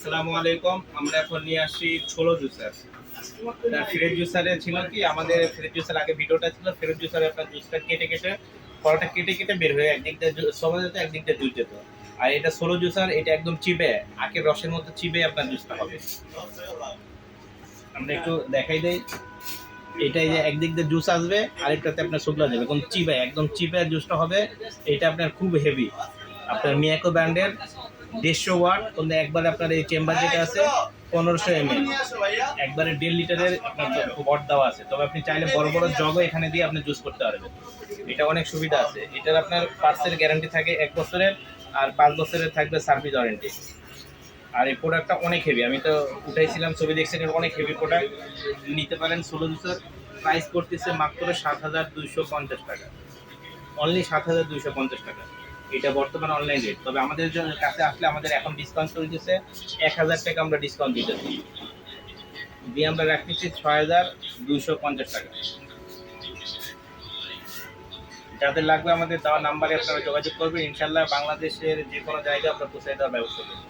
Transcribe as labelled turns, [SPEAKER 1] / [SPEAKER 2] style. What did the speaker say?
[SPEAKER 1] আসসালামু আলাইকুম। আমরা এখন নিয়ে আসি ছোলো জুসার। ফ্রেশ জুসারে ছিল কি আমাদের ফ্রেশ জুসার আগে ভিডিওটা ছিল ফ্রেশ জুসারে আপনার জুসটা কেটে কেটে ফলটা কেটে কেটে বের হয়ে একদিক দিয়ে সবুজ যেত একদিক দিয়ে জুস যেত। আর এটা ছোলো জুসার, এটা একদম চিবে আখের রসের মতো চিবে আপনার জুসটা হবে। আমরা একটু দেখাই দেই। এটাই যে একদিক দিয়ে জুস আসবে আরেকটাতে আপনার শুকলা যাবে, কোন চিবে একদম চিবে জুসটা হবে। এটা আপনার খুব হেভি, আপনার মিয়াকো ব্র্যান্ডের 150 ওয়াট, কিন্তু একবারে আপনার এই চেম্বার যেটা আছে 1500 ml, একবারে 1.5 লিটারের আপনার ওয়াট দেওয়া আছে। তবে আপনি চাইলে বড় বড় জগও এখানে দিয়ে আপনি জুস করতে পারবেন। এটা অনেক সুবিধা আছে। এটার আপনার পার্সেল গ্যারান্টি থাকে 1 বছরের, আর 5 বছরের থাকবে সার্ভিস ওয়ারেন্টি। আর এই প্রোডাক্টটা অনেক হেভি, আমি তো উঠাইছিলাম ছবি দেখছেন, অনেক হেভি প্রোডাক্ট। নিতে পারেন। ষোলো জুসের প্রাইস করতেছে মাত্র 7,250 টাকা, অনলি 7,250 টাকা। এটা বর্তমান অনলাইন রেট। তবে আমাদের কাছে আসলে আমাদের এখন ডিসকাউন্ট চলতেছে, 1,000 টাকা আমরা ডিসকাউন্ট দিতেছি, দিয়ে আমরা রাখতেছি 6,250 টাকা। যাদের লাগবে আমাদের দেওয়া নাম্বারে আপনারা যোগাযোগ করবেন, ইনশাল্লাহ বাংলাদেশের যে কোনো জায়গায় আমরা পৌঁছে দেওয়ার ব্যবস্থা করব।